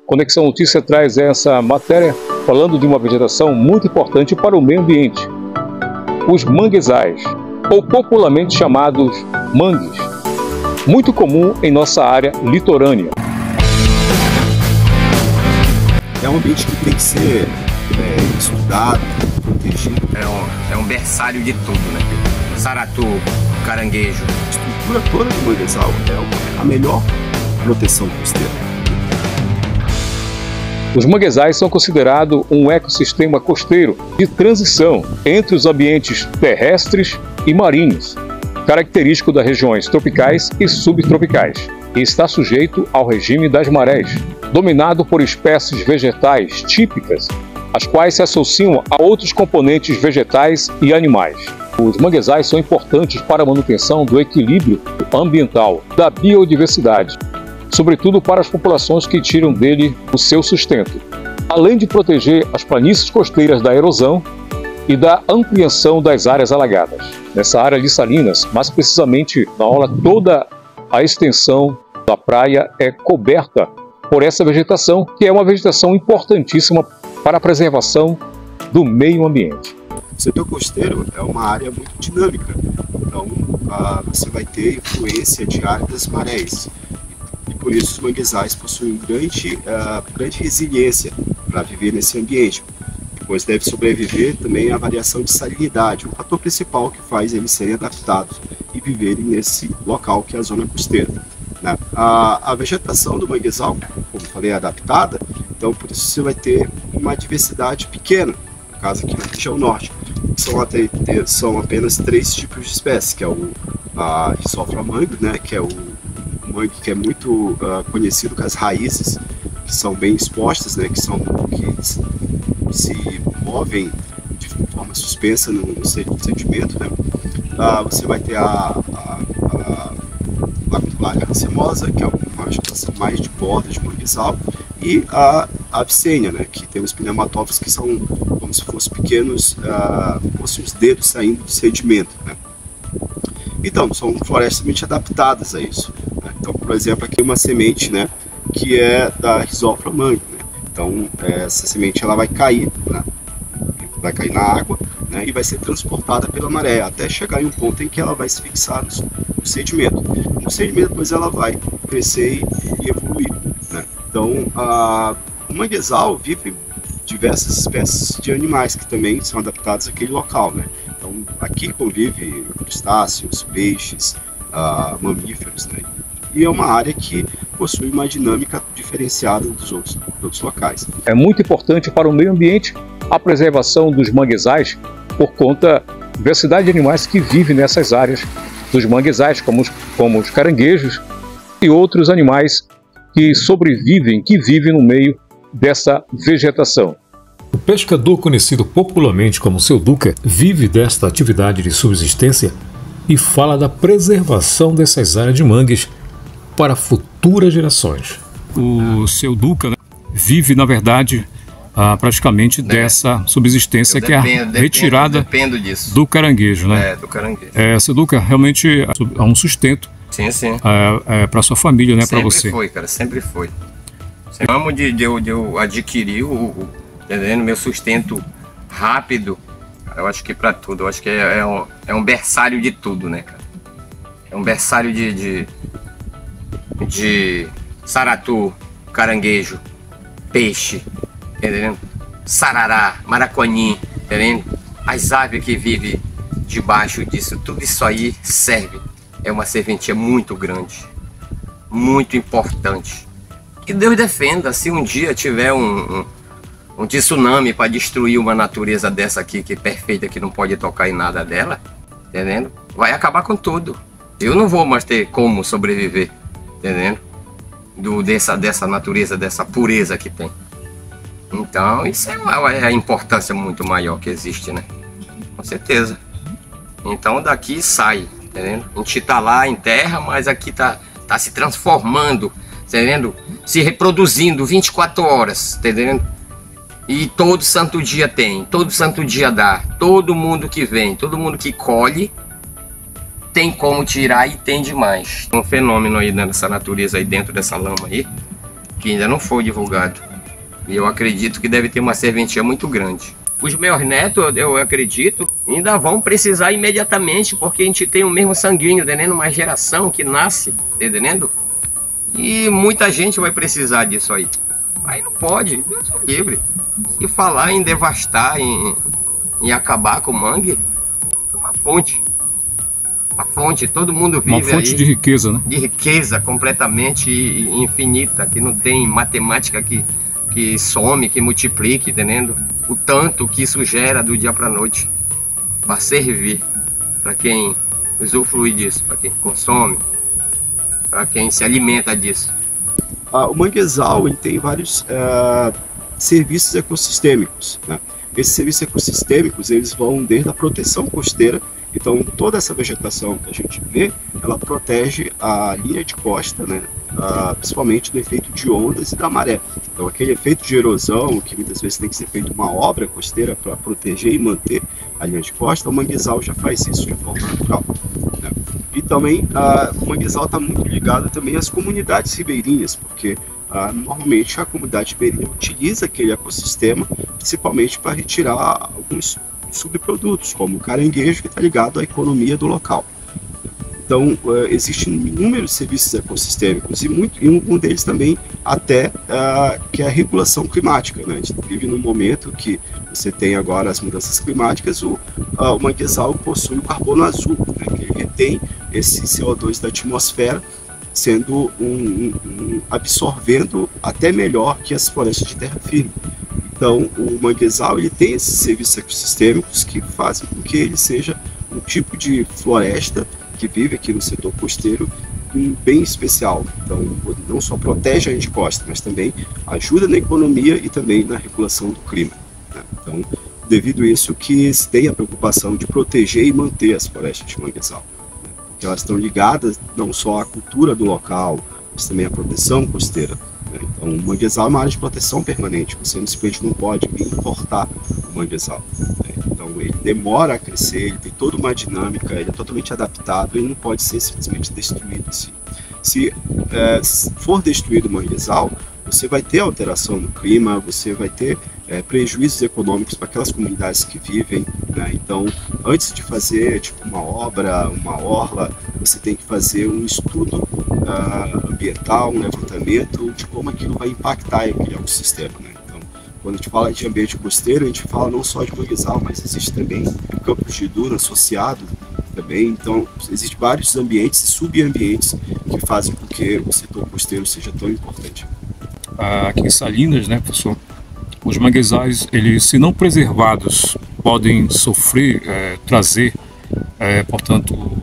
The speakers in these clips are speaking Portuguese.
Conexão Notícia traz essa matéria falando de uma vegetação muito importante para o meio ambiente. Os manguezais, ou popularmente chamados mangues, muito comum em nossa área litorânea. É um ambiente que tem que ser estudado, protegido. É um berçário de tudo, né? Saratu, caranguejo. A estrutura toda do manguezal é a melhor proteção costeira. Os manguezais são considerados um ecossistema costeiro de transição entre os ambientes terrestres e marinhos, característico das regiões tropicais e subtropicais, e está sujeito ao regime das marés, dominado por espécies vegetais típicas, as quais se associam a outros componentes vegetais e animais. Os manguezais são importantes para a manutenção do equilíbrio ambiental, da biodiversidade, sobretudo para as populações que tiram dele o seu sustento, além de proteger as planícies costeiras da erosão e da ampliação das áreas alagadas. Nessa área de Salinas, mais precisamente na orla, toda a extensão da praia é coberta por essa vegetação, que é uma vegetação importantíssima para a preservação do meio ambiente. O setor costeiro é uma área muito dinâmica, então você vai ter influência diária das marés. E por isso os manguezais possuem grande resiliência para viver nesse ambiente, pois deve sobreviver também à variação de salinidade, o fator principal que faz eles serem adaptados e viverem nesse local que é a zona costeira. A vegetação do manguezal, como falei, é adaptada, então por isso você vai ter uma diversidade pequena, no caso aqui na região norte. São apenas 3 tipos de espécies, que é a Rhizophrya mangue, né, que é o mangue que é muito conhecido com as raízes, que são bem expostas, né, que se movem de forma suspensa no sedimento, né. Você vai ter a Lacuplária racemosa, que é uma vegetação mais de borda de manguezal, e a Avicennia, né, que tem os pneumatófilos que são como se fossem pequenos, fossem os dedos saindo do sedimento, né. Então, são florestas muito adaptadas a isso, né? Então, por exemplo, aqui uma semente, né, que é da Rhizophrya mangue, né? Então, essa semente ela vai cair, né, vai cair na água, né, e vai ser transportada pela maré, até chegar em um ponto em que ela vai se fixar no sedimento. No sedimento, depois ela vai crescer e evoluir, né? Então, o manguezal vive diversas espécies de animais que também são adaptados àquele local, né? Então, aqui convive crustáceos, peixes, mamíferos, né? E é uma área que possui uma dinâmica diferenciada dos outros locais. É muito importante para o meio ambiente a preservação dos manguezais por conta da diversidade de animais que vivem nessas áreas dos manguezais, como os caranguejos e outros animais que sobrevivem, que vivem no meio dessa vegetação. O pescador, conhecido popularmente como Seu Duca, vive desta atividade de subsistência e fala da preservação dessas áreas de mangues para futuras gerações. O Seu Duca, né, vive, na verdade, praticamente dessa subsistência que é retirada do caranguejo, né? Do caranguejo. Seu Duca realmente é um sustento. Sim, sim. Para sua família, né? Para você. Sempre foi, cara, sempre foi. Amo de eu adquirir entendendo? Meu sustento rápido. Eu acho que para tudo. Eu acho que é um berçário de tudo, né, cara? É um berçário de saratu, caranguejo, peixe, entendeu? Sarará, maraconim, entendeu? As aves que vivem debaixo disso, tudo isso aí serve. É uma serventia muito grande, muito importante. Que Deus defenda, se um dia tiver um tsunami para destruir uma natureza dessa aqui, que é perfeita, que não pode tocar em nada dela, entendendo? Vai acabar com tudo. Eu não vou mais ter como sobreviver, entendendo? Dessa natureza, dessa pureza que tem. Então, isso é a importância muito maior que existe, né? Com certeza. Então, daqui sai, entendendo? A gente tá lá em terra, mas aqui tá se transformando, entendendo? Se reproduzindo 24 horas, entendendo? E todo santo dia tem, todo santo dia dá. Todo mundo que vem, todo mundo que colhe, tem como tirar e tem demais. Um fenômeno aí nessa natureza aí dentro dessa lama aí, que ainda não foi divulgado. E eu acredito que deve ter uma serventia muito grande. Os meus netos, eu acredito, ainda vão precisar imediatamente, porque a gente tem o mesmo sanguíneo, entendendo? Uma geração que nasce, entendendo? E muita gente vai precisar disso aí. Aí não pode, Deus é livre. E falar em devastar, em acabar com o mangue, é uma fonte. Uma fonte, todo mundo vive aí. Uma fonte de riqueza, né? De riqueza completamente infinita, que não tem matemática que some, que multiplique, entendendo? O tanto que isso gera do dia para a noite, para servir, para quem usufrui disso, para quem consome, para quem se alimenta disso. O manguezal ele tem vários serviços ecossistêmicos, né? Esses serviços ecossistêmicos eles vão desde a proteção costeira. Então toda essa vegetação que a gente vê, ela protege a linha de costa, né? Principalmente do efeito de ondas e da maré. Então aquele efeito de erosão, que muitas vezes tem que ser feito uma obra costeira para proteger e manter a linha de costa, o manguezal já faz isso de forma natural, né? E também o manguezal está muito ligado também às comunidades ribeirinhas, porque normalmente a comunidade ribeirinha utiliza aquele ecossistema principalmente para retirar alguns subprodutos, como o caranguejo, que está ligado à economia do local. Então, existem inúmeros serviços ecossistêmicos e um deles também até que é a regulação climática, né? A gente vive num momento que você tem agora as mudanças climáticas, o manguezal possui o carbono azul, né? Que ele retém esse CO2 da atmosfera, sendo absorvendo até melhor que as florestas de terra firme. Então, o manguezal ele tem esses serviços ecossistêmicos que fazem com que ele seja um tipo de floresta que vive aqui no setor costeiro bem especial. Então, não só protege a linha de costa, mas também ajuda na economia e também na regulação do clima, né? Então, devido a isso que se tem a preocupação de proteger e manter as florestas de manguezal, né? Porque elas estão ligadas não só à cultura do local, mas também à proteção costeira. Então, o manguezal é uma área de proteção permanente, você simplesmente não pode importar o manguezal. Então, ele demora a crescer, ele tem toda uma dinâmica, ele é totalmente adaptado, ele não pode ser simplesmente destruído assim. Se for destruído o manguezal, você vai ter alteração no clima, você vai ter prejuízos econômicos para aquelas comunidades que vivem, né? Então, antes de fazer tipo uma obra, uma orla, você tem que fazer um estudo ambiental, um levantamento de como aquilo vai impactar aquele ecossistema, né? Então, quando a gente fala de ambiente costeiro, a gente fala não só de manguezal, mas existe também campos de duna associados também. Então, existem vários ambientes e subambientes que fazem com que o setor costeiro seja tão importante. Aqui em Salinas, né, professor, os manguezais, eles, se não preservados, podem sofrer, portanto,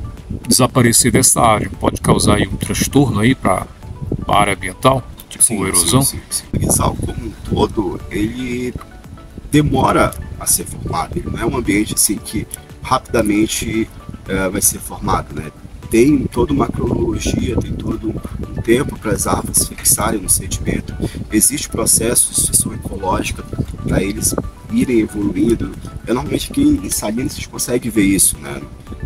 desaparecer dessa área. Pode causar aí um transtorno aí para a área ambiental, tipo erosão? Sim. O manguezal como um todo, ele demora a ser formado. Ele não é um ambiente assim que rapidamente vai ser formado, né? Tem toda uma cronologia, tem todo um tempo para as árvores fixarem no sedimento. Existe processo de sucessão ecológica para eles irem evoluindo. Normalmente aqui em Salinas a gente consegue ver isso, né?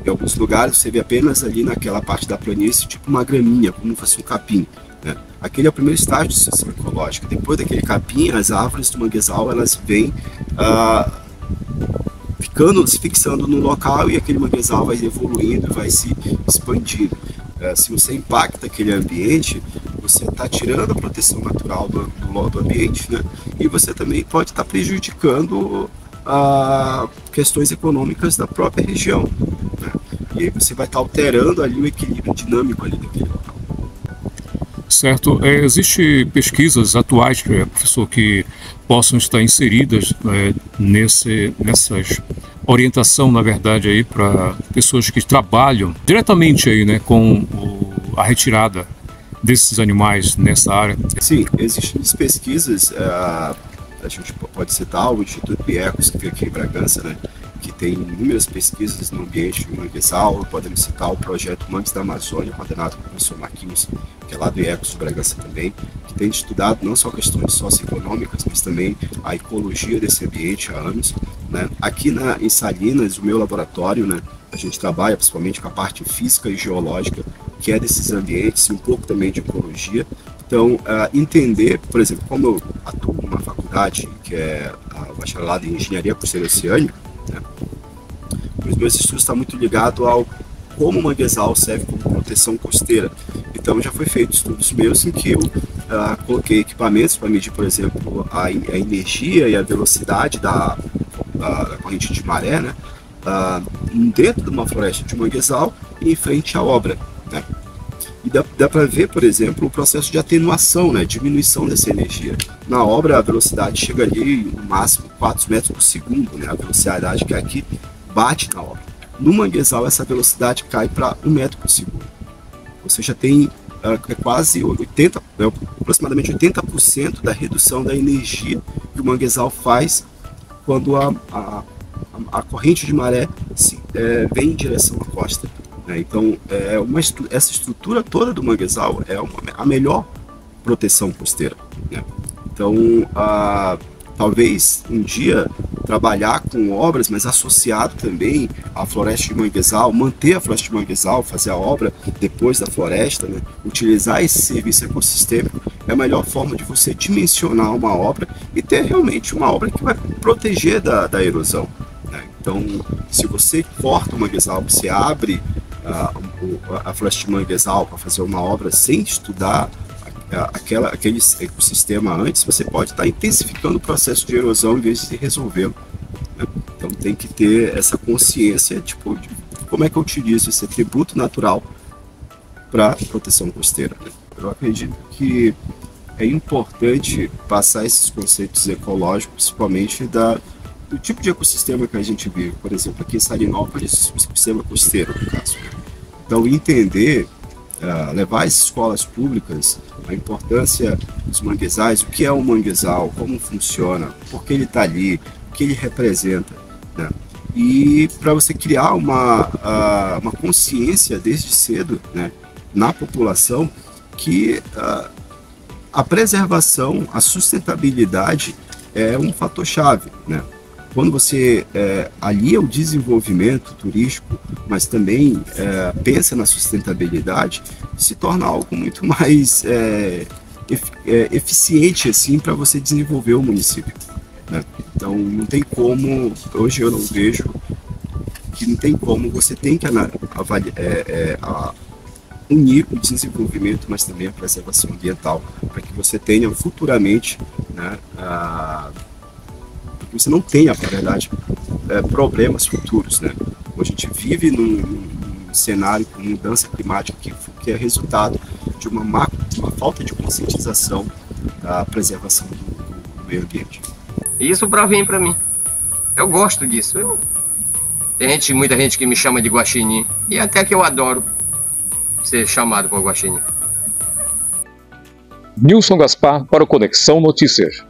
Em alguns lugares você vê apenas ali naquela parte da planície, tipo uma graminha, como se fosse um capim, né? Aquele é o primeiro estágio de sucessão ecológica. Depois daquele capim, as árvores do manguezal elas vêm se fixando no local e aquele manguezal vai evoluindo, vai se expandindo. Se você impacta aquele ambiente, você está tirando a proteção natural do ambiente, né? E você também pode estar prejudicando questões econômicas da própria região, né? E aí você vai estar alterando ali o equilíbrio dinâmico ali daquele local. Certo. Existem pesquisas atuais, professor, que possam estar inseridas nessas orientação, na verdade, aí para pessoas que trabalham diretamente aí, né, com a retirada desses animais nessa área? Sim, existem pesquisas, a gente pode citar o Instituto Biecos, que fica aqui em Bragança, né, que tem inúmeras pesquisas no ambiente de manguezal. Podemos citar o projeto Mangues da Amazônia, coordenado pelo professor Marquinhos, que é lá do IECOS de Bragança também, que tem estudado não só questões socioeconômicas, mas também a ecologia desse ambiente há anos, né? Aqui em Salinas, o meu laboratório, né, a gente trabalha principalmente com a parte física e geológica, que é desses ambientes, e um pouco também de ecologia, Então, entender, por exemplo, como eu atuo numa faculdade que é a bacharelado em Engenharia Costeira Oceânica, né, os meus estudos estão muito ligados ao como o manguezal serve como proteção costeira. Então, já foi feito estudos meus em que eu coloquei equipamentos para medir, por exemplo, a energia e a velocidade da corrente de maré, né, dentro de uma floresta de manguezal e em frente à obra, né. E dá para ver, por exemplo, o processo de atenuação, né, diminuição dessa energia. Na obra, a velocidade chega ali no máximo 4 metros por segundo, né, a velocidade que aqui bate na obra. No manguezal, essa velocidade cai para 1 metro por segundo. Você já tem quase aproximadamente 80% da redução da energia que o manguezal faz quando a corrente de maré vem em direção à costa. Então, essa estrutura toda do manguezal é a melhor proteção costeira, né? Então, talvez um dia trabalhar com obras, mas associado também à floresta de manguezal, manter a floresta de manguezal, fazer a obra depois da floresta, né? Utilizar esse serviço ecossistêmico é a melhor forma de você dimensionar uma obra e ter realmente uma obra que vai proteger da erosão, né? Então, se você corta o manguezal, você abre a floresta de manguezal para fazer uma obra sem estudar aquele ecossistema antes, você pode estar intensificando o processo de erosão em vez de resolvê-lo, né? Então tem que ter essa consciência de como é que eu utilizo esse atributo natural para proteção costeira, né? Eu acredito que é importante passar esses conceitos ecológicos, principalmente do tipo de ecossistema que a gente vive. Por exemplo, aqui em Salinópolis, o ecossistema costeiro, no caso, né? Então, entender, levar às escolas públicas a importância dos manguezais, o que é um manguezal, como funciona, por que ele está ali, o que ele representa, né? E para você criar uma consciência desde cedo, né, na população, que a preservação, a sustentabilidade é um fator-chave, né? Quando você alia o desenvolvimento turístico, mas também pensa na sustentabilidade, se torna algo muito mais eficiente assim, para você desenvolver o município, né? Então, não tem como, hoje eu não vejo que não tem como, você tem que unir o desenvolvimento, mas também a preservação ambiental, para que você tenha futuramente, né, você não tenha, na verdade, problemas futuros, né? A gente vive num cenário com mudança climática que é resultado de uma falta de conscientização da preservação do meio ambiente. Isso vem para mim. Eu gosto disso. Tem muita gente que me chama de guaxinim, e até que eu adoro ser chamado por guaxinim. Nilson Gaspar para o Conexão Notícias.